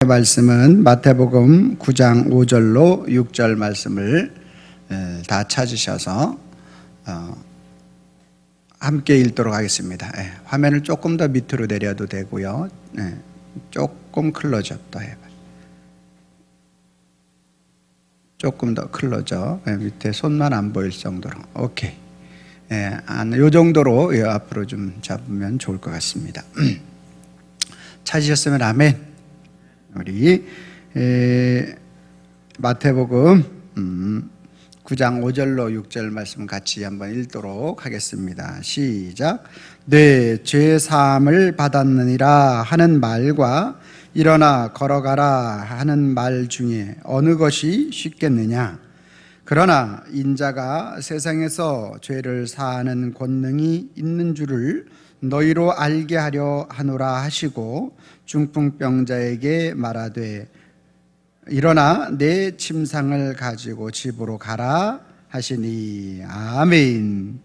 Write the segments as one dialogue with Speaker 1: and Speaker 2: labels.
Speaker 1: 말씀은 마태복음 9장 5절로 6절 말씀을 다 찾으셔서 함께 읽도록 하겠습니다. 화면을 조금 더 밑으로 내려도 되고요. 조금 클로즈업 더 해봐요. 조금 더 클로즈업. 밑에 손만 안 보일 정도로. 오케이. 이 정도로 앞으로 좀 잡으면 좋을 것 같습니다. 찾으셨으면 아멘. 우리 마태복음 9장 5절로 6절 말씀 같이 한번 읽도록 하겠습니다. 시작. 내 죄사함을 받았느니라 하는 말과 일어나 걸어가라 하는 말 중에 어느 것이 쉽겠느냐? 그러나 인자가 세상에서 죄를 사하는 권능이 있는 줄을 너희로 알게 하려 하노라 하시고 중풍병자에게 말하되 일어나 내 침상을 가지고 집으로 가라 하시니 아멘.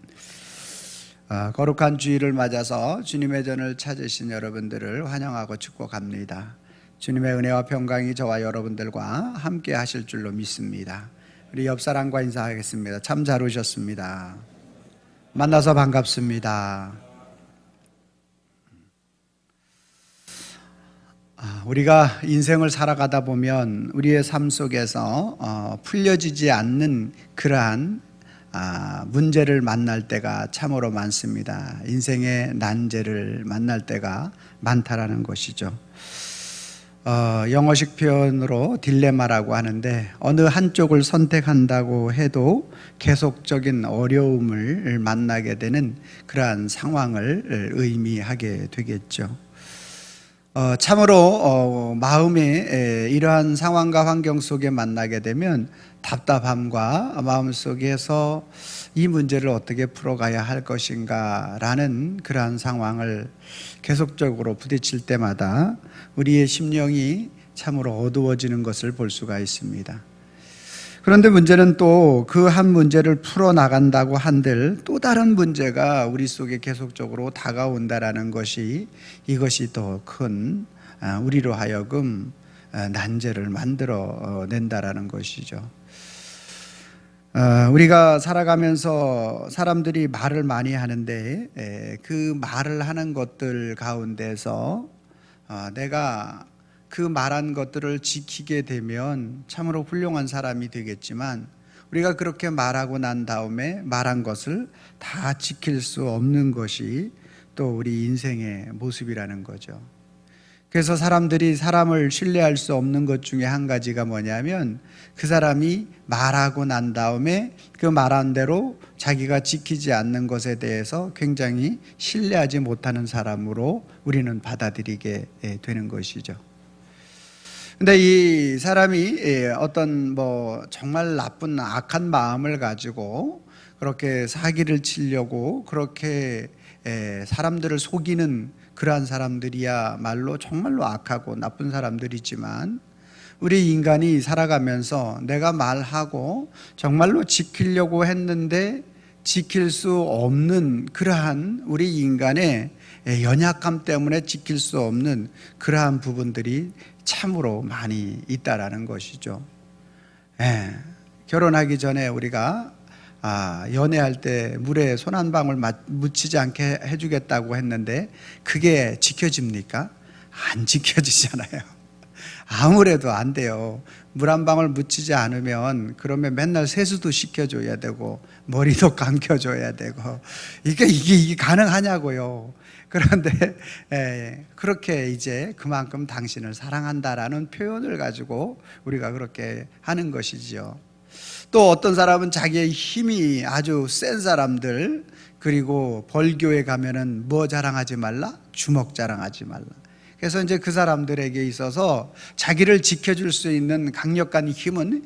Speaker 1: 거룩한 주일을 맞아서 주님의 전을 찾으신 여러분들을 환영하고 축복합니다. 주님의 은혜와 평강이 저와 여러분들과 함께 하실 줄로 믿습니다. 우리 옆사람과 인사하겠습니다. 참 잘 오셨습니다. 만나서 반갑습니다. 우리가 인생을 살아가다 보면 우리의 삶 속에서 풀려지지 않는 그러한 문제를 만날 때가 참으로 많습니다. 인생의 난제를 만날 때가 많다라는 것이죠. 영어식 표현으로 딜레마라고 하는데 어느 한쪽을 선택한다고 해도 계속적인 어려움을 만나게 되는 그러한 상황을 의미하게 되겠죠. 참으로 마음에 이러한 상황과 환경 속에 만나게 되면 답답함과 마음속에서 이 문제를 어떻게 풀어가야 할 것인가 라는 그러한 상황을 계속적으로 부딪힐 때마다 우리의 심령이 참으로 어두워지는 것을 볼 수가 있습니다. 그런데 문제는 또 그 한 문제를 풀어나간다고 한들 또 다른 문제가 우리 속에 계속적으로 다가온다라는 것이 이것이 더 큰 우리로 하여금 난제를 만들어 낸다라는 것이죠. 우리가 살아가면서 사람들이 말을 많이 하는데 그 말을 하는 것들 가운데서 내가 그 말한 것들을 지키게 되면 참으로 훌륭한 사람이 되겠지만 우리가 그렇게 말하고 난 다음에 말한 것을 다 지킬 수 없는 것이 또 우리 인생의 모습이라는 거죠. 그래서 사람들이 사람을 신뢰할 수 없는 것 중에 한 가지가 뭐냐면 그 사람이 말하고 난 다음에 그 말한 대로 자기가 지키지 않는 것에 대해서 굉장히 신뢰하지 못하는 사람으로 우리는 받아들이게 되는 것이죠. 근데 이 사람이 어떤 정말 나쁜 악한 마음을 가지고 그렇게 사기를 치려고 그렇게 사람들을 속이는 그러한 사람들이야말로 정말로 악하고 나쁜 사람들이지만 우리 인간이 살아가면서 내가 말하고 정말로 지키려고 했는데 지킬 수 없는 그러한 우리 인간의 연약함 때문에 지킬 수 없는 그러한 부분들이 참으로 많이 있다라는 것이죠. 결혼하기 전에 우리가 연애할 때 물에 손 한 방울 묻히지 않게 해주겠다고 했는데 그게 지켜집니까? 안 지켜지잖아요. 아무래도 안 돼요. 물 한 방울 묻히지 않으면 그러면 맨날 세수도 시켜줘야 되고 머리도 감겨줘야 되고 이게 가능하냐고요. 그런데 그렇게 이제 그만큼 당신을 사랑한다라는 표현을 가지고 우리가 그렇게 하는 것이죠. 또 어떤 사람은 자기의 힘이 아주 센 사람들, 그리고 벌교에 가면은 뭐 자랑하지 말라? 주먹 자랑하지 말라. 그래서 이제 그 사람들에게 있어서 자기를 지켜줄 수 있는 강력한 힘은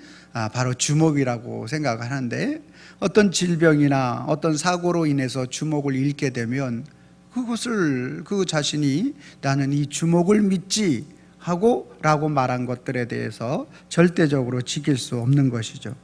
Speaker 1: 바로 주먹이라고 생각하는데 어떤 질병이나 어떤 사고로 인해서 주먹을 잃게 되면 그것을 그 자신이 나는 이 주먹을 믿지 라고 말한 것들에 대해서 절대적으로 지킬 수 없는 것이죠.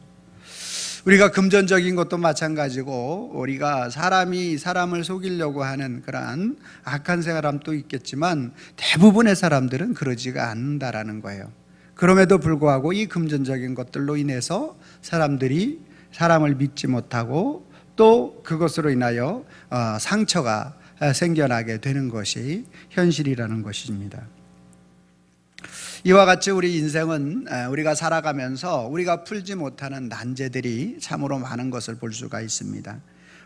Speaker 1: 우리가 금전적인 것도 마찬가지고 우리가 사람이 사람을 속이려고 하는 그러한 악한 사람도 있겠지만 대부분의 사람들은 그러지가 않는다라는 거예요. 그럼에도 불구하고 이 금전적인 것들로 인해서 사람들이 사람을 믿지 못하고 또 그것으로 인하여 상처가 생겨나게 되는 것이 현실이라는 것입니다. 이와 같이 우리 인생은 우리가 살아가면서 우리가 풀지 못하는 난제들이 참으로 많은 것을 볼 수가 있습니다.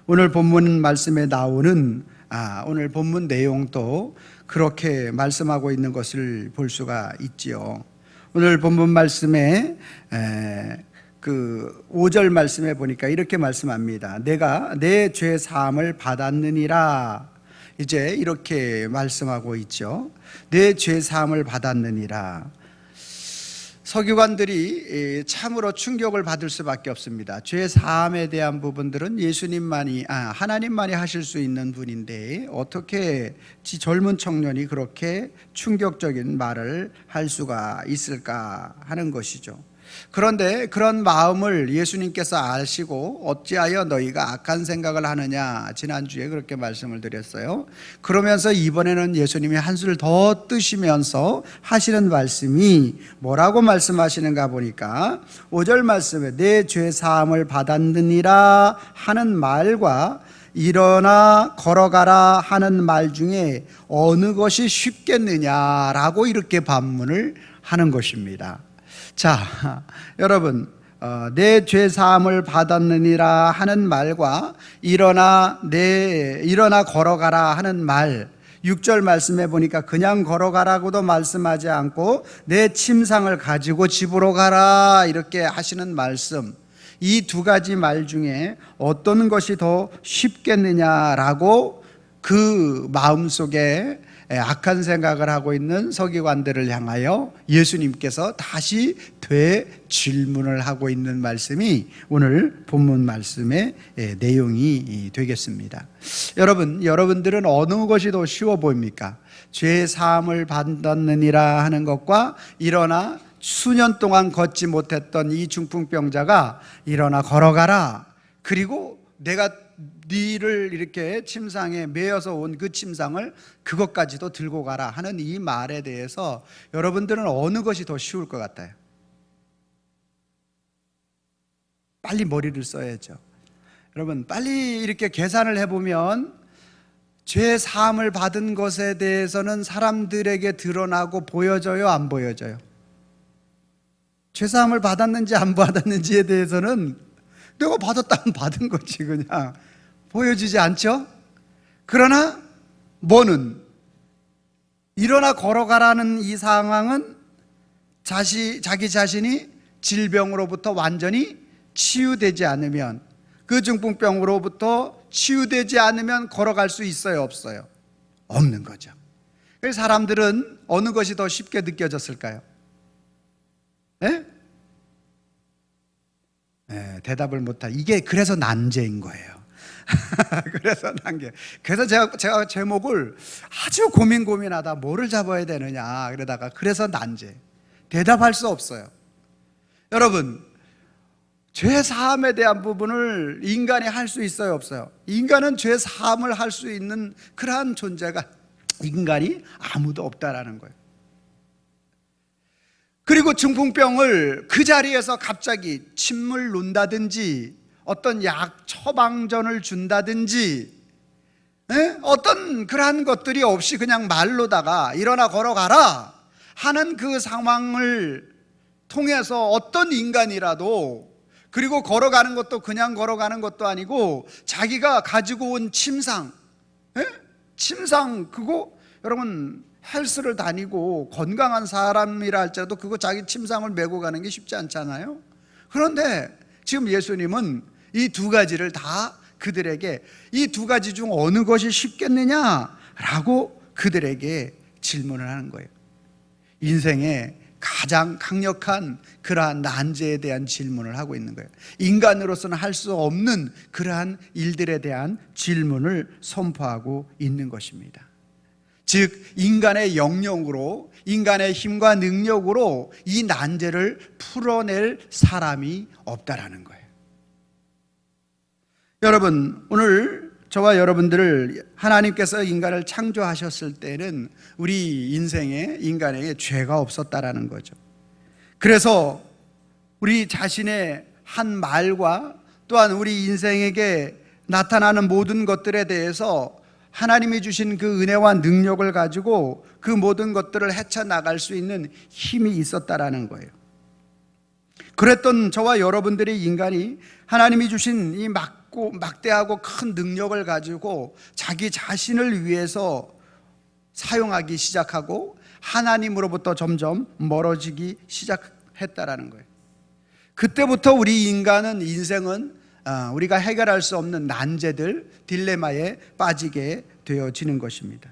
Speaker 1: 오늘 본문 말씀에 나오는 오늘 본문 내용도 그렇게 말씀하고 있는 것을 볼 수가 있지요. 오늘 본문 말씀에 그 5절 말씀에 보니까 이렇게 말씀합니다. 내가 내 죄 사함을 받았느니라. 이제 이렇게 말씀하고 있죠. 내 죄 사함을 받았느니라. 서기관들이 참으로 충격을 받을 수밖에 없습니다. 죄 사함에 대한 부분들은 하나님만이 하실 수 있는 분인데 어떻게 젊은 청년이 그렇게 충격적인 말을 할 수가 있을까 하는 것이죠. 그런데 그런 마음을 예수님께서 아시고 어찌하여 너희가 악한 생각을 하느냐, 지난주에 그렇게 말씀을 드렸어요. 그러면서 이번에는 예수님이 한술 더 뜨시면서 하시는 말씀이 뭐라고 말씀하시는가 보니까 5절 말씀에 내 죄 사함을 받았느니라 하는 말과 일어나 걸어가라 하는 말 중에 어느 것이 쉽겠느냐라고 이렇게 반문을 하는 것입니다. 자, 여러분, 내 죄 사함을 받았느니라 하는 말과 일어나 걸어가라 하는 말, 6절 말씀해 보니까 그냥 걸어가라고도 말씀하지 않고 내 침상을 가지고 집으로 가라 이렇게 하시는 말씀, 이 두 가지 말 중에 어떤 것이 더 쉽겠느냐라고 그 마음속에 악한 생각을 하고 있는 서기관들을 향하여 예수님께서 다시 되질문을 하고 있는 말씀이 오늘 본문 말씀의 내용이 되겠습니다. 여러분들은 어느 것이 더 쉬워 보입니까? 죄 사함을 받았느니라 하는 것과 일어나 수년 동안 걷지 못했던 이 중풍병자가 일어나 걸어가라, 그리고 내가 네를 이렇게 침상에 매여서 온 그 침상을 그것까지도 들고 가라 하는 이 말에 대해서 여러분들은 어느 것이 더 쉬울 것 같아요? 빨리 머리를 써야죠. 여러분, 빨리 이렇게 계산을 해보면 죄 사함을 받은 것에 대해서는 사람들에게 드러나고 보여져요, 안 보여져요? 죄 사함을 받았는지 안 받았는지에 대해서는 내가 받았다면 받은 거지 그냥 보여지지 않죠? 그러나 뭐는 일어나 걸어가라는 이 상황은 자기 자신이 질병으로부터 완전히 치유되지 않으면, 그 중풍병으로부터 치유되지 않으면 걸어갈 수 있어요, 없어요? 없는 거죠. 그래서 사람들은 어느 것이 더 쉽게 느껴졌을까요? 네? 네, 대답을 못하. 이게 그래서 난제인 거예요. 그래서 제가 제목을 아주 고민하다 뭐를 잡아야 되느냐 그러다가 그래서 난제, 대답할 수 없어요. 여러분, 죄 사함에 대한 부분을 인간이 할 수 있어요, 없어요? 인간은 죄 사함을 할 수 있는 그러한 존재가 인간이 아무도 없다라는 거예요. 그리고 중풍병을 그 자리에서 갑자기 침을 놓는다든지 어떤 약 처방전을 준다든지 어떤 그러한 것들이 없이 그냥 말로다가 일어나 걸어가라 하는 그 상황을 통해서 어떤 인간이라도, 그리고 걸어가는 것도 그냥 걸어가는 것도 아니고 자기가 가지고 온 침상, 침상 그거 여러분 헬스를 다니고 건강한 사람이라 할지라도 그거 자기 침상을 메고 가는 게 쉽지 않잖아요. 그런데 지금 예수님은 이 두 가지를 다 그들에게, 이 두 가지 중 어느 것이 쉽겠느냐라고 그들에게 질문을 하는 거예요. 인생의 가장 강력한 그러한 난제에 대한 질문을 하고 있는 거예요. 인간으로서는 할 수 없는 그러한 일들에 대한 질문을 선포하고 있는 것입니다. 즉 인간의 영역으로, 인간의 힘과 능력으로 이 난제를 풀어낼 사람이 없다라는 거예요. 여러분, 오늘 저와 여러분들을 하나님께서 인간을 창조하셨을 때는 우리 인간에게 죄가 없었다라는 거죠. 그래서 우리 자신의 한 말과 또한 우리 인생에게 나타나는 모든 것들에 대해서 하나님이 주신 그 은혜와 능력을 가지고 그 모든 것들을 헤쳐나갈 수 있는 힘이 있었다라는 거예요. 그랬던 저와 여러분들의 인간이 하나님이 주신 이 막대하고 큰 능력을 가지고 자기 자신을 위해서 사용하기 시작하고 하나님으로부터 점점 멀어지기 시작했다라는 거예요. 그때부터 우리 인생은 우리가 해결할 수 없는 난제들, 딜레마에 빠지게 되어지는 것입니다.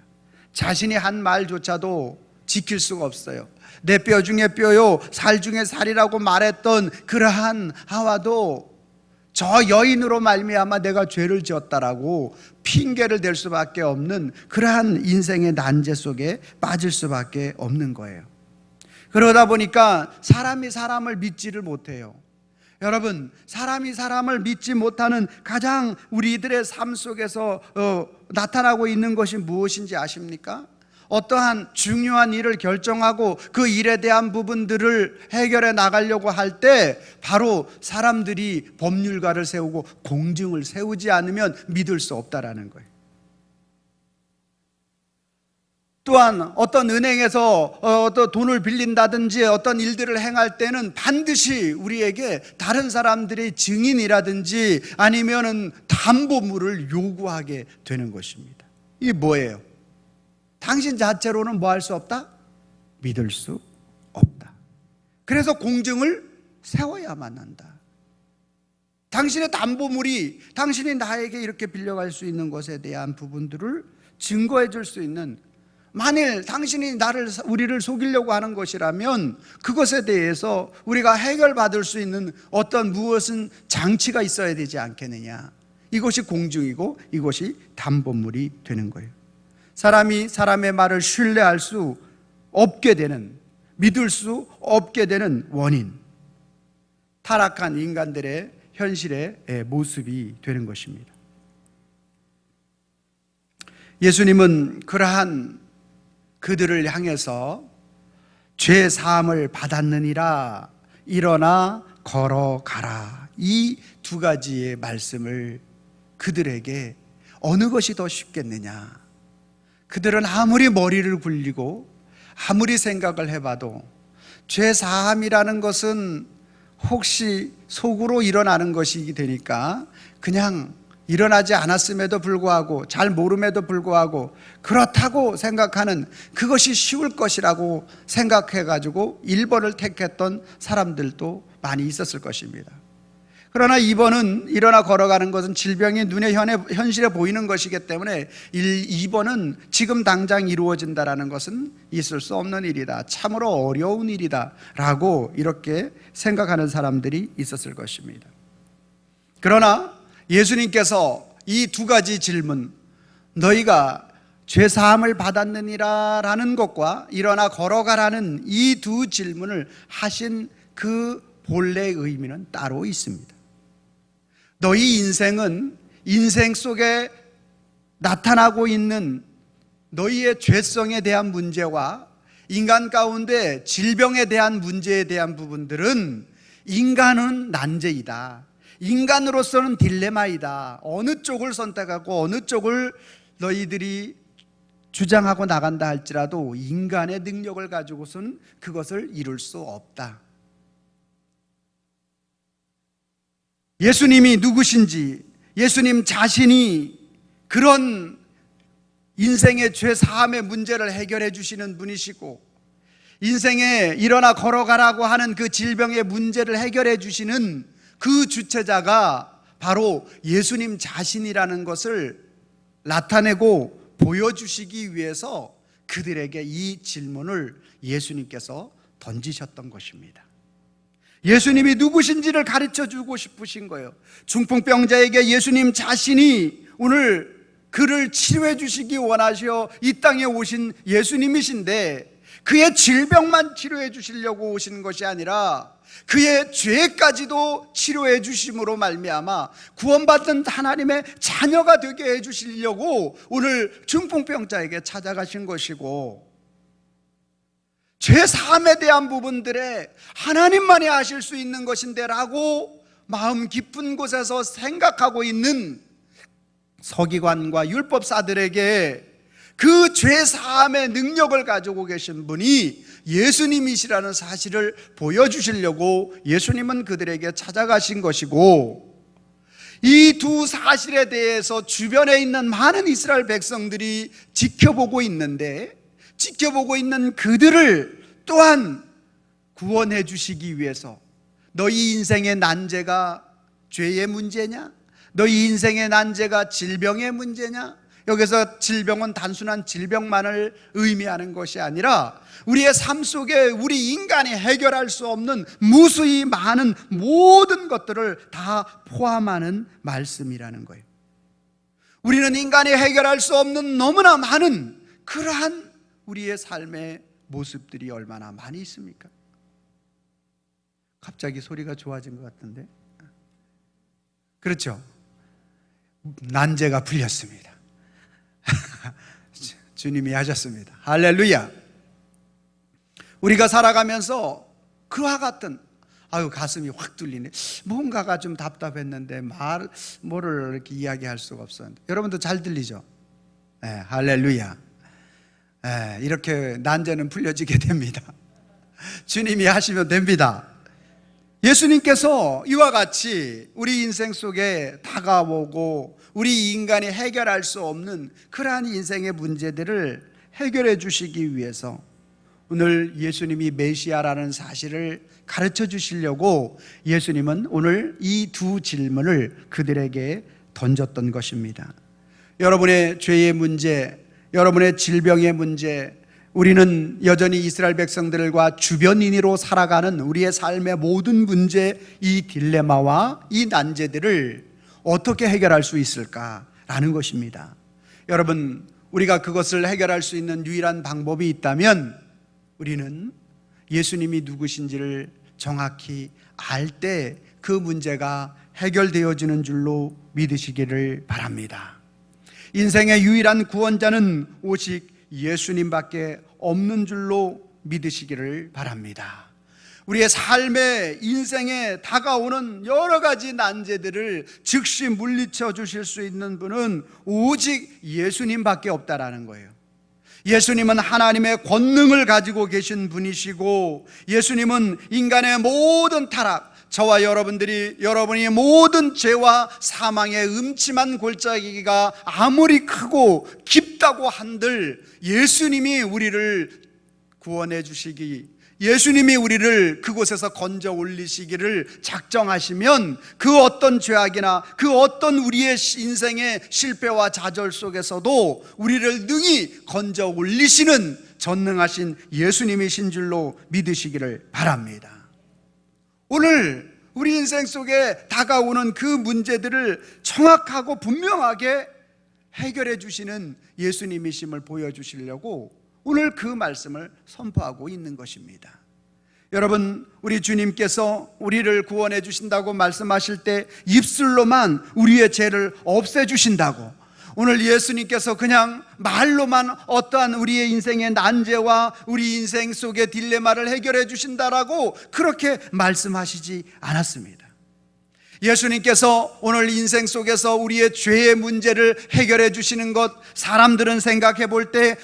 Speaker 1: 자신이 한 말조차도 지킬 수가 없어요. 내 뼈 중에 뼈요 살 중에 살이라고 말했던 그러한 하와도 저 여인으로 말미암아 내가 죄를 지었다라고 핑계를 댈 수밖에 없는 그러한 인생의 난제 속에 빠질 수밖에 없는 거예요. 그러다 보니까 사람이 사람을 믿지를 못해요. 여러분, 사람이 사람을 믿지 못하는 가장 우리들의 삶 속에서 나타나고 있는 것이 무엇인지 아십니까? 어떠한 중요한 일을 결정하고 그 일에 대한 부분들을 해결해 나가려고 할 때 바로 사람들이 법률가를 세우고 공증을 세우지 않으면 믿을 수 없다라는 거예요. 또한 어떤 은행에서 어떤 돈을 빌린다든지 어떤 일들을 행할 때는 반드시 우리에게 다른 사람들의 증인이라든지 아니면은 담보물을 요구하게 되는 것입니다. 이게 뭐예요? 당신 자체로는 뭐 할 수 없다? 믿을 수 없다. 그래서 공증을 세워야만 한다. 당신의 담보물이 당신이 나에게 이렇게 빌려갈 수 있는 것에 대한 부분들을 증거해 줄 수 있는, 만일 당신이 우리를 속이려고 하는 것이라면 그것에 대해서 우리가 해결받을 수 있는 어떤 무엇은 장치가 있어야 되지 않겠느냐. 이것이 공증이고 이것이 담보물이 되는 거예요. 사람이 사람의 말을 신뢰할 수 없게 되는, 믿을 수 없게 되는 원인, 타락한 인간들의 현실의 모습이 되는 것입니다. 예수님은 그러한 그들을 향해서 죄 사함을 받았느니라, 일어나 걸어가라, 이 두 가지의 말씀을 그들에게 어느 것이 더 쉽겠느냐. 그들은 아무리 머리를 굴리고 아무리 생각을 해봐도 죄 사함이라는 것은 혹시 속으로 일어나는 것이기 되니까 그냥 일어나지 않았음에도 불구하고, 잘 모름에도 불구하고 그렇다고 생각하는, 그것이 쉬울 것이라고 생각해가지고 1번을 택했던 사람들도 많이 있었을 것입니다. 그러나 2번은, 일어나 걸어가는 것은 질병이 눈에 현실에 보이는 것이기 때문에 2번은 지금 당장 이루어진다라는 것은 있을 수 없는 일이다, 참으로 어려운 일이다 라고 이렇게 생각하는 사람들이 있었을 것입니다. 그러나 예수님께서 이 두 가지 질문, 너희가 죄사함을 받았느니라 라는 것과 일어나 걸어가라는 이 두 질문을 하신 그 본래의 의미는 따로 있습니다. 너희 인생은 인생 속에 나타나고 있는 너희의 죄성에 대한 문제와 인간 가운데 질병에 대한 문제에 대한 부분들은, 인간은 난제이다, 인간으로서는 딜레마이다, 어느 쪽을 선택하고 어느 쪽을 너희들이 주장하고 나간다 할지라도 인간의 능력을 가지고서는 그것을 이룰 수 없다. 예수님이 누구신지, 예수님 자신이 그런 인생의 죄 사함의 문제를 해결해 주시는 분이시고, 인생에 일어나 걸어가라고 하는 그 질병의 문제를 해결해 주시는 그 주체자가 바로 예수님 자신이라는 것을 나타내고 보여주시기 위해서 그들에게 이 질문을 예수님께서 던지셨던 것입니다. 예수님이 누구신지를 가르쳐 주고 싶으신 거예요. 중풍병자에게 예수님 자신이 오늘 그를 치료해 주시기 원하셔 이 땅에 오신 예수님이신데, 그의 질병만 치료해 주시려고 오시는 것이 아니라 그의 죄까지도 치료해 주심으로 말미암아 구원받은 하나님의 자녀가 되게 해 주시려고 오늘 중풍병자에게 찾아가신 것이고, 죄 사함에 대한 부분들에 하나님만이 하실 수 있는 것인데 라고 마음 깊은 곳에서 생각하고 있는 서기관과 율법사들에게 그 죄 사함의 능력을 가지고 계신 분이 예수님이시라는 사실을 보여주시려고 예수님은 그들에게 찾아가신 것이고, 이 두 사실에 대해서 주변에 있는 많은 이스라엘 백성들이 지켜보고 있는데, 지켜보고 있는 그들을 또한 구원해 주시기 위해서, 너희 인생의 난제가 죄의 문제냐? 너희 인생의 난제가 질병의 문제냐? 여기서 질병은 단순한 질병만을 의미하는 것이 아니라 우리의 삶 속에 우리 인간이 해결할 수 없는 무수히 많은 모든 것들을 다 포함하는 말씀이라는 거예요. 우리는 인간이 해결할 수 없는 너무나 많은 그러한 우리의 삶의 모습들이 얼마나 많이 있습니까? 갑자기 소리가 좋아진 것 같은데, 그렇죠? 난제가 풀렸습니다. 주님이 하셨습니다. 할렐루야. 우리가 살아가면서 그와 같은, 가슴이 확 뚫리네, 뭔가가 좀 답답했는데 뭐를 이렇게 이야기할 수가 없었는데, 여러분도 잘 들리죠? 네, 할렐루야. 네, 이렇게 난제는 풀려지게 됩니다. 주님이 하시면 됩니다. 예수님께서 이와 같이 우리 인생 속에 다가오고 우리 인간이 해결할 수 없는 그러한 인생의 문제들을 해결해 주시기 위해서 오늘 예수님이 메시아라는 사실을 가르쳐 주시려고 예수님은 오늘 이 두 질문을 그들에게 던졌던 것입니다. 여러분의 죄의 문제, 여러분의 질병의 문제, 우리는 여전히 이스라엘 백성들과 주변인으로 살아가는 우리의 삶의 모든 문제, 이 딜레마와 이 난제들을 어떻게 해결할 수 있을까라는 것입니다. 여러분, 우리가 그것을 해결할 수 있는 유일한 방법이 있다면 우리는 예수님이 누구신지를 정확히 알 때 그 문제가 해결되어지는 줄로 믿으시기를 바랍니다. 인생의 유일한 구원자는 오직 예수님밖에 없는 줄로 믿으시기를 바랍니다. 우리의 삶의 인생에 다가오는 여러 가지 난제들을 즉시 물리쳐 주실 수 있는 분은 오직 예수님밖에 없다라는 거예요. 예수님은 하나님의 권능을 가지고 계신 분이시고, 예수님은 인간의 모든 타락, 저와 여러분이 모든 죄와 사망의 음침한 골짜기가 아무리 크고 깊다고 한들 예수님이 우리를 구원해 주시기, 예수님이 우리를 그곳에서 건져 올리시기를 작정하시면 그 어떤 죄악이나 그 어떤 우리의 인생의 실패와 좌절 속에서도 우리를 능히 건져 올리시는 전능하신 예수님이신 줄로 믿으시기를 바랍니다. 오늘 우리 인생 속에 다가오는 그 문제들을 정확하고 분명하게 해결해 주시는 예수님이심을 보여주시려고 오늘 그 말씀을 선포하고 있는 것입니다. 여러분, 우리 주님께서 우리를 구원해 주신다고 말씀하실 때 입술로만 우리의 죄를 없애 주신다고, 오늘 예수님께서 그냥 말로만 어떠한 우리의 인생의 난제와 우리 인생 속의 딜레마를 해결해 주신다라고 그렇게 말씀하시지 않았습니다. 예수님께서 오늘 인생 속에서 우리의 죄의 문제를 해결해 주시는 것, 사람들은 생각해 볼 때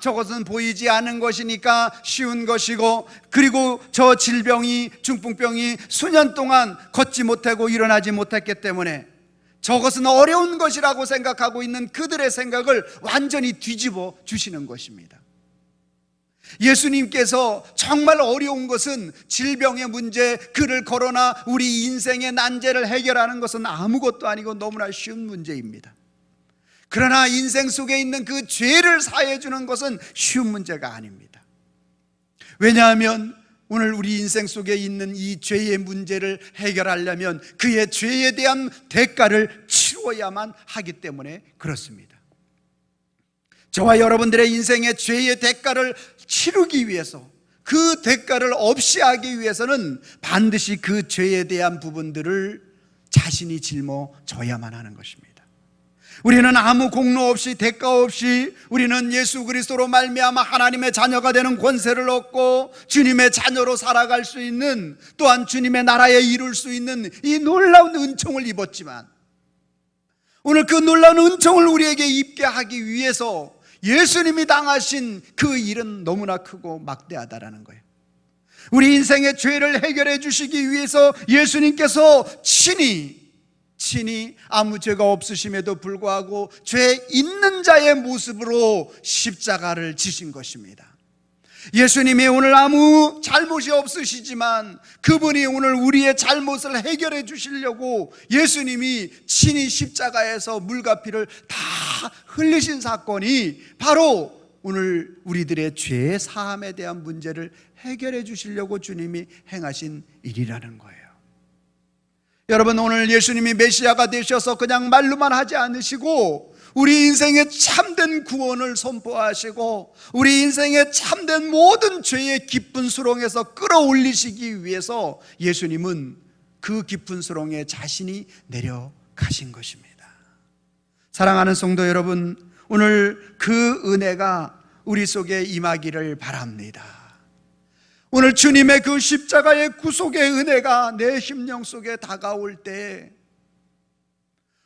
Speaker 1: 저것은 보이지 않은 것이니까 쉬운 것이고, 그리고 저 질병이, 중풍병이 수년 동안 걷지 못하고 일어나지 못했기 때문에 저것은 어려운 것이라고 생각하고 있는 그들의 생각을 완전히 뒤집어 주시는 것입니다. 예수님께서 정말 어려운 것은 질병의 문제, 그를 거론하 우리 인생의 난제를 해결하는 것은 아무것도 아니고 너무나 쉬운 문제입니다. 그러나 인생 속에 있는 그 죄를 사해 주는 것은 쉬운 문제가 아닙니다. 왜냐하면 오늘 우리 인생 속에 있는 이 죄의 문제를 해결하려면 그의 죄에 대한 대가를 치루어야만 하기 때문에 그렇습니다. 저와 여러분들의 인생의 죄의 대가를 치르기 위해서, 그 대가를 없이 하기 위해서는 반드시 그 죄에 대한 부분들을 자신이 짊어져야만 하는 것입니다. 우리는 아무 공로 없이, 대가 없이 우리는 예수 그리스도로 말미암아 하나님의 자녀가 되는 권세를 얻고 주님의 자녀로 살아갈 수 있는, 또한 주님의 나라에 이룰 수 있는 이 놀라운 은총을 입었지만, 오늘 그 놀라운 은총을 우리에게 입게 하기 위해서 예수님이 당하신 그 일은 너무나 크고 막대하다라는 거예요. 우리 인생의 죄를 해결해 주시기 위해서 예수님께서 친히 아무 죄가 없으심에도 불구하고 죄 있는 자의 모습으로 십자가를 지신 것입니다. 예수님이 오늘 아무 잘못이 없으시지만 그분이 오늘 우리의 잘못을 해결해 주시려고 예수님이 친히 십자가에서 물과 피를 다 흘리신 사건이 바로 오늘 우리들의 죄의 사함에 대한 문제를 해결해 주시려고 주님이 행하신 일이라는 거예요. 여러분, 오늘 예수님이 메시아가 되셔서 그냥 말로만 하지 않으시고 우리 인생의 참된 구원을 선포하시고 우리 인생의 참된 모든 죄의 깊은 수렁에서 끌어올리시기 위해서 예수님은 그 깊은 수렁에 자신이 내려가신 것입니다. 사랑하는 성도 여러분, 오늘 그 은혜가 우리 속에 임하기를 바랍니다. 오늘 주님의 그 십자가의 구속의 은혜가 내 심령 속에 다가올 때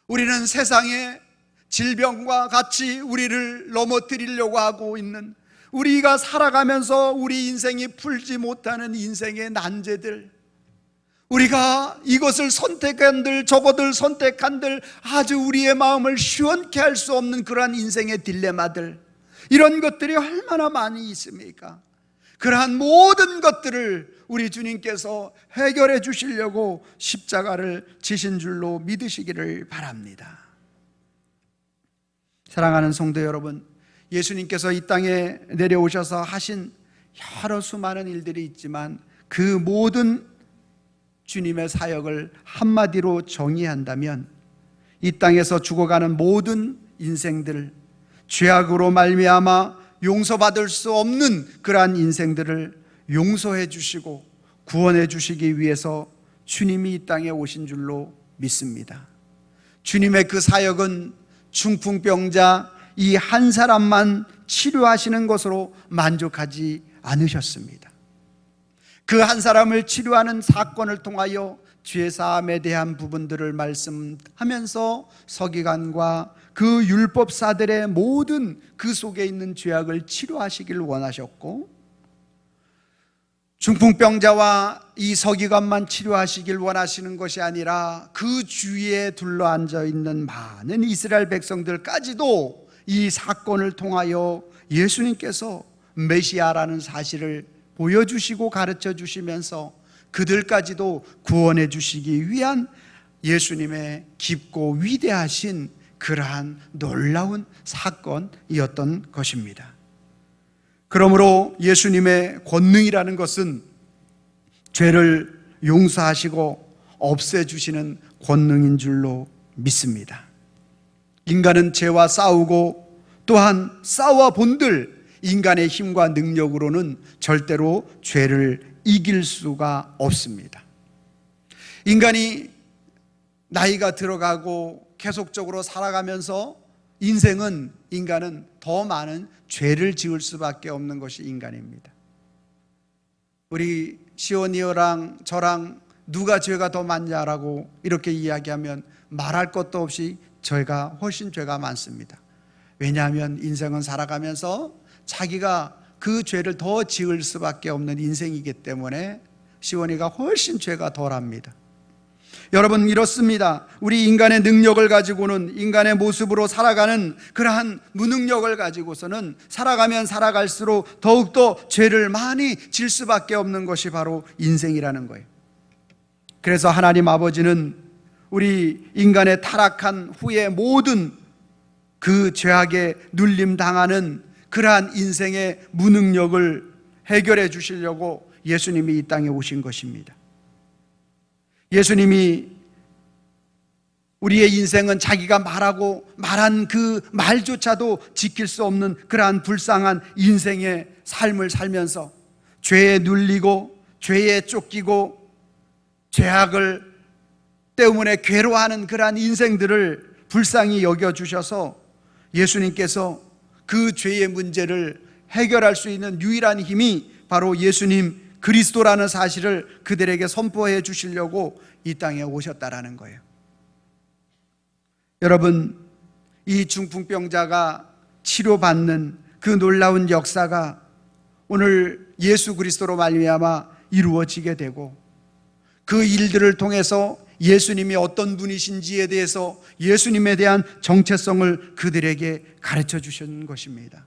Speaker 1: 우리는 세상의 질병과 같이 우리를 넘어뜨리려고 하고 있는, 우리가 살아가면서 우리 인생이 풀지 못하는 인생의 난제들, 우리가 이것을 선택한들 저것을 선택한들 아주 우리의 마음을 시원케 할 수 없는 그러한 인생의 딜레마들, 이런 것들이 얼마나 많이 있습니까? 그러한 모든 것들을 우리 주님께서 해결해 주시려고 십자가를 지신 줄로 믿으시기를 바랍니다. 사랑하는 성도 여러분, 예수님께서 이 땅에 내려오셔서 하신 여러 수많은 일들이 있지만 그 모든 주님의 사역을 한마디로 정의한다면 이 땅에서 죽어가는 모든 인생들, 죄악으로 말미암아 용서받을 수 없는 그러한 인생들을 용서해 주시고 구원해 주시기 위해서 주님이 이 땅에 오신 줄로 믿습니다. 주님의 그 사역은 중풍병자 이 한 사람만 치료하시는 것으로 만족하지 않으셨습니다. 그 한 사람을 치료하는 사건을 통하여 죄사함에 대한 부분들을 말씀하면서 서기관과 그 율법사들의 모든 그 속에 있는 죄악을 치료하시길 원하셨고, 중풍병자와 이 서기관만 치료하시길 원하시는 것이 아니라 그 주위에 둘러앉아 있는 많은 이스라엘 백성들까지도 이 사건을 통하여 예수님께서 메시아라는 사실을 보여주시고 가르쳐 주시면서 그들까지도 구원해 주시기 위한 예수님의 깊고 위대하신 그러한 놀라운 사건이었던 것입니다. 그러므로 예수님의 권능이라는 것은 죄를 용서하시고 없애주시는 권능인 줄로 믿습니다. 인간은 죄와 싸우고 또한 싸워 본들 인간의 힘과 능력으로는 절대로 죄를 이길 수가 없습니다. 인간이 나이가 들어가고 계속적으로 살아가면서 인간은 더 많은 죄를 지을 수밖에 없는 것이 인간입니다. 우리 시온이랑 저랑 누가 죄가 더 많냐라고 이렇게 이야기하면 말할 것도 없이 저희가 훨씬 죄가 많습니다. 왜냐하면 인생은 살아가면서 자기가 그 죄를 더 지을 수밖에 없는 인생이기 때문에 시온이가 훨씬 죄가 덜합니다. 여러분, 이렇습니다. 우리 인간의 능력을 가지고는, 인간의 모습으로 살아가는 그러한 무능력을 가지고서는 살아가면 살아갈수록 더욱더 죄를 많이 질 수밖에 없는 것이 바로 인생이라는 거예요. 그래서 하나님 아버지는 우리 인간의 타락한 후에 모든 그 죄악에 눌림 당하는 그러한 인생의 무능력을 해결해 주시려고 예수님이 이 땅에 오신 것입니다. 예수님이 우리의 인생은 자기가 말한 그 말조차도 지킬 수 없는 그러한 불쌍한 인생의 삶을 살면서 죄에 눌리고 죄에 쫓기고 죄악을 때문에 괴로워하는 그러한 인생들을 불쌍히 여겨주셔서 예수님께서 그 죄의 문제를 해결할 수 있는 유일한 힘이 바로 예수님 그리스도라는 사실을 그들에게 선포해 주시려고 이 땅에 오셨다라는 거예요. 여러분, 이 중풍병자가 치료받는 그 놀라운 역사가 오늘 예수 그리스도로 말미암아 이루어지게 되고, 그 일들을 통해서 예수님이 어떤 분이신지에 대해서 예수님에 대한 정체성을 그들에게 가르쳐 주신 것입니다.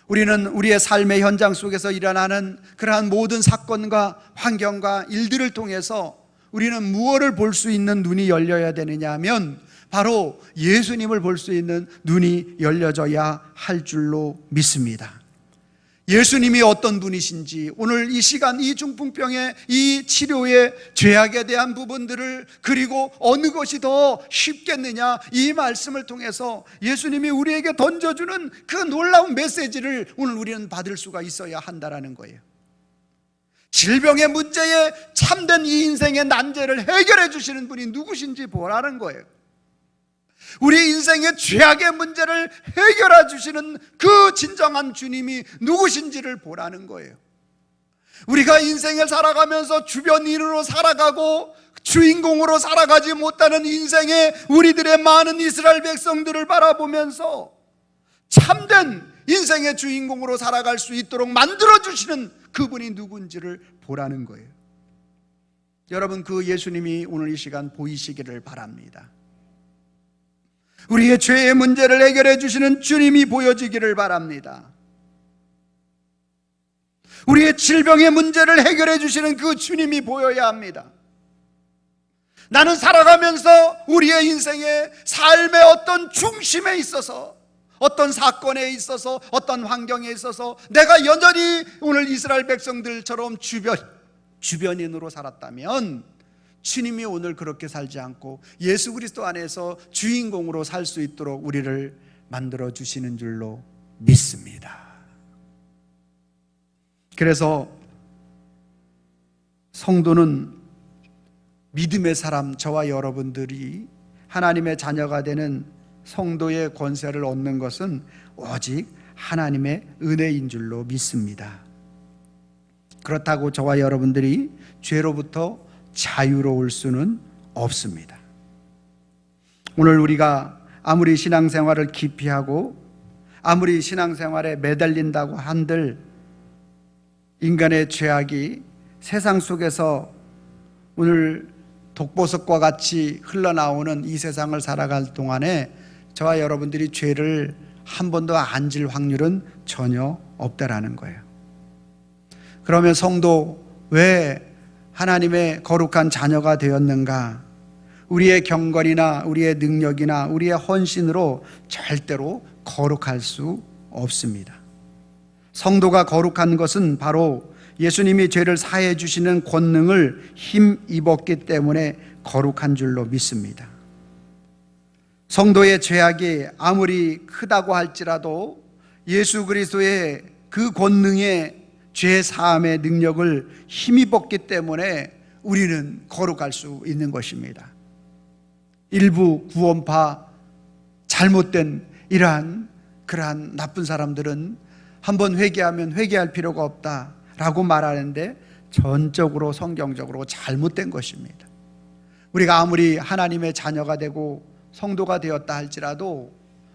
Speaker 1: 우리는 우리의 삶의 현장 속에서 일어나는 그러한 모든 사건과 환경과 일들을 통해서 우리는 무엇을 볼 수 있는 눈이 열려야 되느냐 하면 바로 예수님을 볼 수 있는 눈이 열려져야 할 줄로 믿습니다. 예수님이 어떤 분이신지, 오늘 이 시간 이 중풍병의 이 치료의 죄악에 대한 부분들을, 그리고 어느 것이 더 쉽겠느냐, 이 말씀을 통해서 예수님이 우리에게 던져주는 그 놀라운 메시지를 오늘 우리는 받을 수가 있어야 한다라는 거예요. 질병의 문제에 참된 이 인생의 난제를 해결해 주시는 분이 누구신지 보라는 거예요. 우리 인생의 죄악의 문제를 해결해 주시는 그 진정한 주님이 누구신지를 보라는 거예요. 우리가 인생을 살아가면서 주변인으로 살아가고 주인공으로 살아가지 못하는 인생의 우리들의 많은 이스라엘 백성들을 바라보면서 참된 인생의 주인공으로 살아갈 수 있도록 만들어주시는 그분이 누군지를 보라는 거예요. 여러분, 그 예수님이 오늘 이 시간 보이시기를 바랍니다. 우리의 죄의 문제를 해결해 주시는 주님이 보여지기를 바랍니다. 우리의 질병의 문제를 해결해 주시는 그 주님이 보여야 합니다. 나는 살아가면서 우리의 인생의 삶의 어떤 중심에 있어서, 어떤 사건에 있어서, 어떤 환경에 있어서 내가 여전히 오늘 이스라엘 백성들처럼 주변인으로 살았다면 주님이 오늘 그렇게 살지 않고 예수 그리스도 안에서 주인공으로 살 수 있도록 우리를 만들어 주시는 줄로 믿습니다. 그래서 성도는 믿음의 사람, 저와 여러분들이 하나님의 자녀가 되는 성도의 권세를 얻는 것은 오직 하나님의 은혜인 줄로 믿습니다. 그렇다고 저와 여러분들이 죄로부터 자유로울 수는 없습니다. 오늘 우리가 아무리 신앙생활을 깊이 하고 아무리 신앙생활에 매달린다고 한들 인간의 죄악이 세상 속에서 오늘 독보석과 같이 흘러나오는 이 세상을 살아갈 동안에 저와 여러분들이 죄를 한 번도 안 질 확률은 전혀 없다라는 거예요. 그러면 성도, 왜 하나님의 거룩한 자녀가 되었는가? 우리의 경건이나 우리의 능력이나 우리의 헌신으로 절대로 거룩할 수 없습니다. 성도가 거룩한 것은 바로 예수님이 죄를 사해 주시는 권능을 힘입었기 때문에 거룩한 줄로 믿습니다. 성도의 죄악이 아무리 크다고 할지라도 예수 그리스도의 그 권능의 죄 사함의 능력을 힘입었기 때문에 우리는 거룩할 수 있는 것입니다. 일부 구원파 잘못된 그러한 나쁜 사람들은 한번 회개하면 회개할 필요가 없다라고 말하는데 전적으로 성경적으로 잘못된 것입니다. 우리가 아무리 하나님의 자녀가 되고 성도가 되었다 할지라도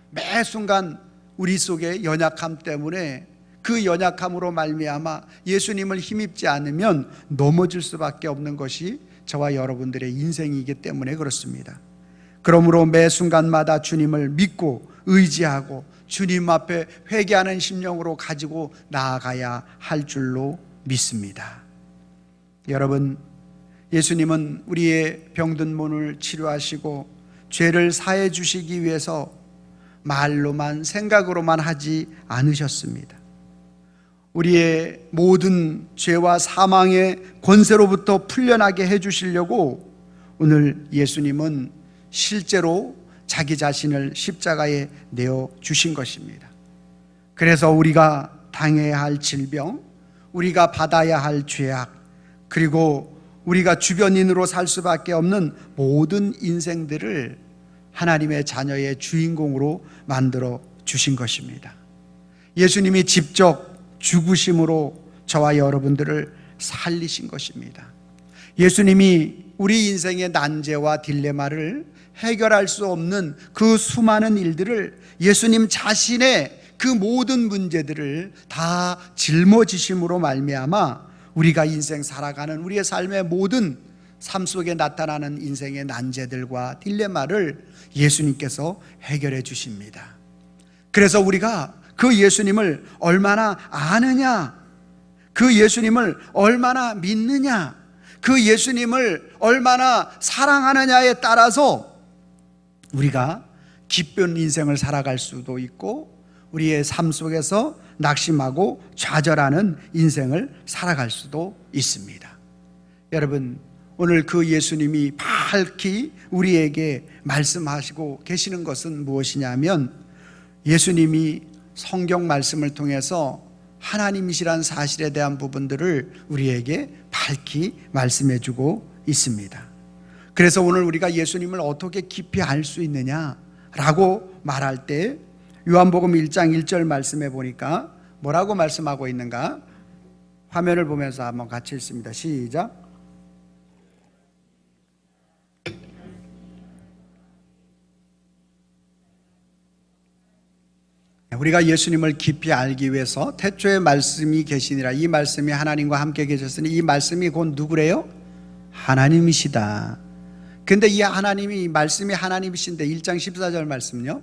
Speaker 1: 매 순간 우리 속의 연약함 때문에 그 연약함으로 말미암아 예수님을 힘입지 않으면 넘어질 수밖에 없는 것이 저와 여러분들의 인생이기 때문에 그렇습니다. 그러므로 매 순간마다 주님을 믿고 의지하고 주님 앞에 회개하는 심령으로 가지고 나아가야 할 줄로 믿습니다. 여러분, 예수님은 우리의 병든 몸을 치료하시고 죄를 사해 주시기 위해서 말로만 생각으로만 하지 않으셨습니다. 우리의 모든 죄와 사망의 권세로부터 풀려나게 해주시려고 오늘 예수님은 실제로 자기 자신을 십자가에 내어 주신 것입니다. 그래서 우리가 당해야 할 질병, 우리가 받아야 할 죄악, 그리고 우리가 주변인으로 살 수밖에 없는 모든 인생들을 하나님의 자녀의 주인공으로 만들어 주신 것입니다. 예수님이 직접 죽으심으로 저와 여러분들을 살리신 것입니다. 예수님이 우리 인생의 난제와 딜레마를 해결할 수 없는 그 수많은 일들을, 예수님 자신의 그 모든 문제들을 다 짊어지심으로 말미암아 우리가 인생 살아가는 우리의 삶의 모든 삶 속에 나타나는 인생의 난제들과 딜레마를 예수님께서 해결해 주십니다. 그래서 우리가 그 예수님을 얼마나 아느냐, 그 예수님을 얼마나 믿느냐, 그 예수님을 얼마나 사랑하느냐에 따라서 우리가 기쁜 인생을 살아갈 수도 있고, 우리의 삶 속에서 낙심하고 좌절하는 인생을 살아갈 수도 있습니다. 여러분, 오늘 그 예수님이 밝히 우리에게 말씀하시고 계시는 것은 무엇이냐면, 예수님이 성경 말씀을 통해서 하나님이시란 사실에 대한 부분들을 우리에게 밝히 말씀해 주고 있습니다. 그래서 오늘 우리가 예수님을 어떻게 깊이 알 수 있느냐라고 말할 때 요한복음 1장 1절 말씀해 보니까 뭐라고 말씀하고 있는가? 화면을 보면서 한번 같이 읽습니다. 시작. 우리가 예수님을 깊이 알기 위해서 태초에 말씀이 계시니라, 이 말씀이 하나님과 함께 계셨으니 이 말씀이 곧 누구래요? 하나님이시다. 근데 이 하나님이, 말씀이 하나님이신데 1장 14절 말씀요,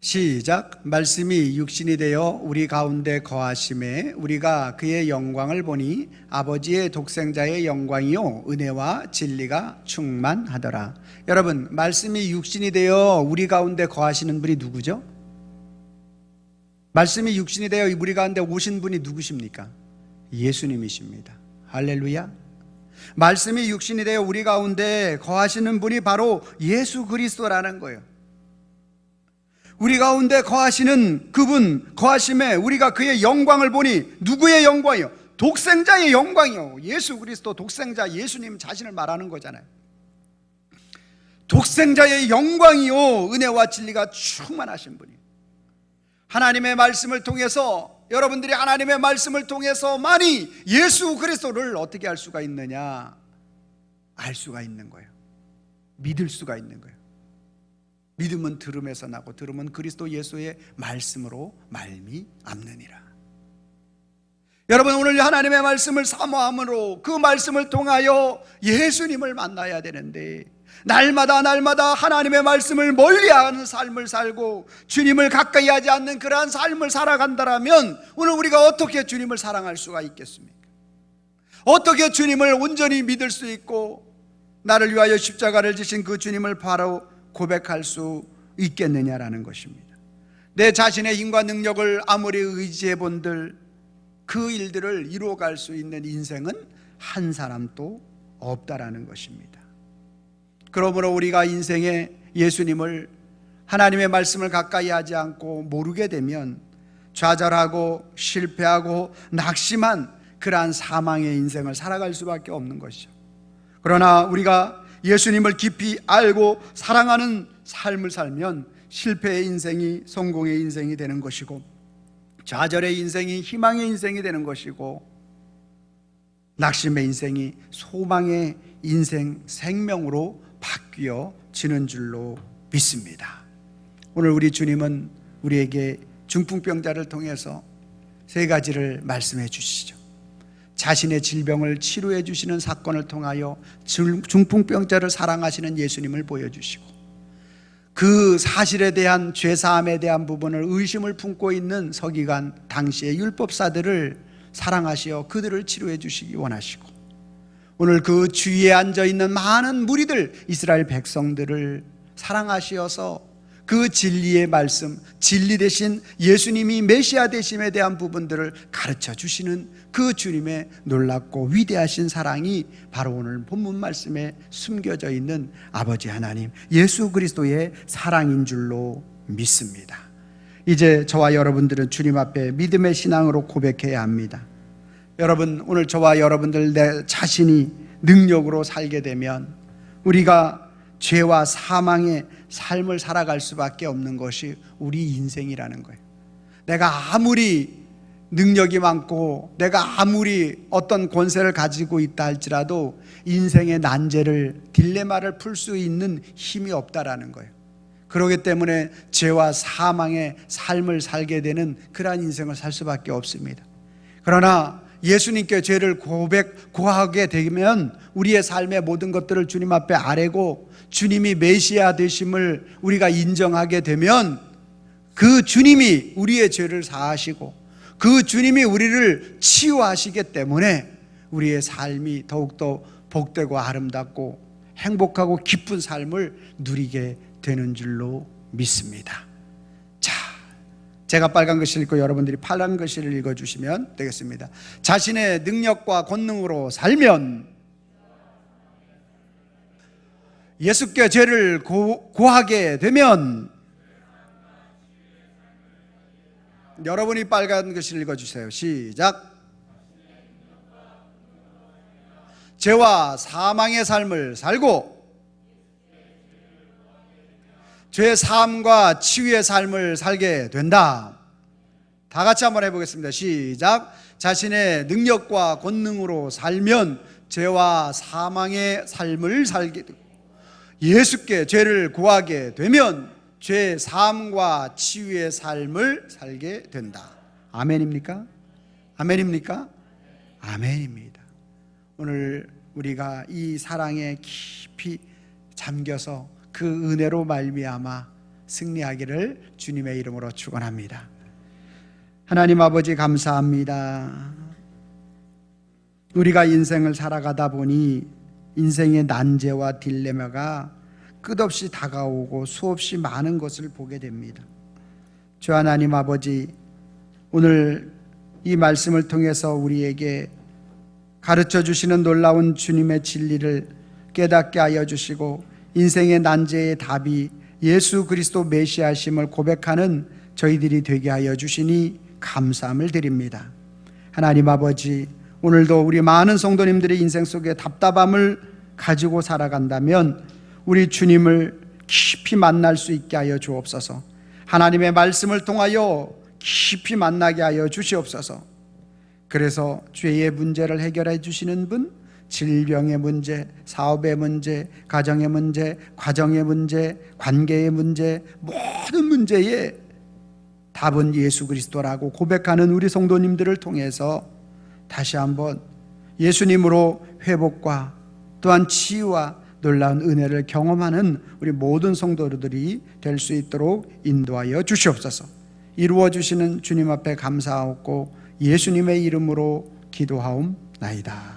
Speaker 1: 시작. 말씀이 육신이 되어 우리 가운데 거하심에 우리가 그의 영광을 보니 아버지의 독생자의 영광이요 은혜와 진리가 충만하더라. 여러분, 말씀이 육신이 되어 우리 가운데 거하시는 분이 누구죠? 말씀이 육신이 되어 우리 가운데 오신 분이 누구십니까? 예수님이십니다. 할렐루야. 말씀이 육신이 되어 우리 가운데 거하시는 분이 바로 예수 그리스도라는 거예요. 우리 가운데 거하시는 그분, 거하심에 우리가 그의 영광을 보니, 누구의 영광이요? 독생자의 영광이요. 예수 그리스도 독생자 예수님 자신을 말하는 거잖아요. 독생자의 영광이요 은혜와 진리가 충만하신 분이, 하나님의 말씀을 통해서, 여러분들이 하나님의 말씀을 통해서만이 예수 그리스도를 어떻게 알 수가 있느냐? 알 수가 있는 거예요. 믿을 수가 있는 거예요. 믿음은 들음에서 나고 들음은 그리스도 예수의 말씀으로 말미암느니라. 여러분, 오늘 하나님의 말씀을 사모함으로 그 말씀을 통하여 예수님을 만나야 되는데, 날마다 하나님의 말씀을 멀리하는 삶을 살고 주님을 가까이 하지 않는 그러한 삶을 살아간다면 오늘 우리가 어떻게 주님을 사랑할 수가 있겠습니까? 어떻게 주님을 온전히 믿을 수 있고 나를 위하여 십자가를 지신 그 주님을 바로 고백할 수 있겠느냐라는 것입니다. 내 자신의 힘과 능력을 아무리 의지해 본들 그 일들을 이루어갈 수 있는 인생은 한 사람도 없다라는 것입니다. 그러므로 우리가 인생에 예수님을, 하나님의 말씀을 가까이 하지 않고 모르게 되면 좌절하고 실패하고 낙심한 그러한 사망의 인생을 살아갈 수밖에 없는 것이죠. 그러나 우리가 예수님을 깊이 알고 사랑하는 삶을 살면 실패의 인생이 성공의 인생이 되는 것이고, 좌절의 인생이 희망의 인생이 되는 것이고, 낙심의 인생이 소망의 인생, 생명으로 바뀌어지는 줄로 믿습니다. 오늘 우리 주님은 우리에게 중풍병자를 통해서 세 가지를 말씀해 주시죠. 자신의 질병을 치료해 주시는 사건을 통하여 중풍병자를 사랑하시는 예수님을 보여주시고, 그 사실에 대한 죄사함에 대한 부분을 의심을 품고 있는 서기관, 당시의 율법사들을 사랑하시어 그들을 치료해 주시기 원하시고, 오늘 그 주위에 앉아있는 많은 무리들, 이스라엘 백성들을 사랑하시어서 그 진리의 말씀, 진리 대신 예수님이 메시아 되심에 대한 부분들을 가르쳐 주시는 그 주님의 놀랍고 위대하신 사랑이 바로 오늘 본문 말씀에 숨겨져 있는 아버지 하나님 예수 그리스도의 사랑인 줄로 믿습니다. 이제 저와 여러분들은 주님 앞에 믿음의 신앙으로 고백해야 합니다. 여러분, 오늘 저와 여러분들 내 자신이 능력으로 살게 되면 우리가 죄와 사망의 삶을 살아갈 수밖에 없는 것이 우리 인생이라는 거예요. 내가 아무리 능력이 많고 내가 아무리 어떤 권세를 가지고 있다 할지라도 인생의 난제를, 딜레마를 풀 수 있는 힘이 없다라는 거예요. 그렇기 때문에 죄와 사망의 삶을 살게 되는 그러한 인생을 살 수밖에 없습니다. 그러나 예수님께 죄를 고하게 되면 우리의 삶의 모든 것들을 주님 앞에 아뢰고 주님이 메시아 되심을 우리가 인정하게 되면 그 주님이 우리의 죄를 사하시고 그 주님이 우리를 치유하시기 때문에 우리의 삶이 더욱더 복되고 아름답고 행복하고 기쁜 삶을 누리게 되는 줄로 믿습니다. 자, 제가 빨간 글씨를 읽고 여러분들이 파란 글씨를 읽어주시면 되겠습니다. 자신의 능력과 권능으로 살면 예수께 죄를 고하게 되면 여러분이 빨간 글씨를 읽어주세요. 시작. 죄와 사망의 삶을 살고 죄의 삶과 치유의 삶을 살게 된다. 다 같이 한번 해보겠습니다. 시작. 자신의 능력과 권능으로 살면 죄와 사망의 삶을 살게 되고 예수께 죄를 구하게 되면 죄의 삶과 치유의 삶을 살게 된다. 아멘입니까? 아멘입니까? 아멘입니다. 오늘 우리가 이 사랑에 깊이 잠겨서 그 은혜로 말미암아 승리하기를 주님의 이름으로 축원합니다. 하나님 아버지 감사합니다. 우리가 인생을 살아가다 보니 인생의 난제와 딜레마가 끝없이 다가오고 수없이 많은 것을 보게 됩니다. 주 하나님 아버지, 오늘 이 말씀을 통해서 우리에게 가르쳐 주시는 놀라운 주님의 진리를 깨닫게 하여 주시고 인생의 난제의 답이 예수 그리스도 메시아심을 고백하는 저희들이 되게 하여 주시니 감사함을 드립니다. 하나님 아버지, 오늘도 우리 많은 성도님들의 인생 속에 답답함을 가지고 살아간다면 우리 주님을 깊이 만날 수 있게 하여 주옵소서. 하나님의 말씀을 통하여 깊이 만나게 하여 주시옵소서. 그래서 죄의 문제를 해결해 주시는 분, 질병의 문제, 사업의 문제, 가정의 문제, 과정의 문제, 관계의 문제, 모든 문제에 답은 예수 그리스도라고 고백하는 우리 성도님들을 통해서 다시 한번 예수님으로 회복과 또한 치유와 놀라운 은혜를 경험하는 우리 모든 성도들이 될 수 있도록 인도하여 주시옵소서. 이루어 주시는 주님 앞에 감사하옵고 예수님의 이름으로 기도하옵나이다.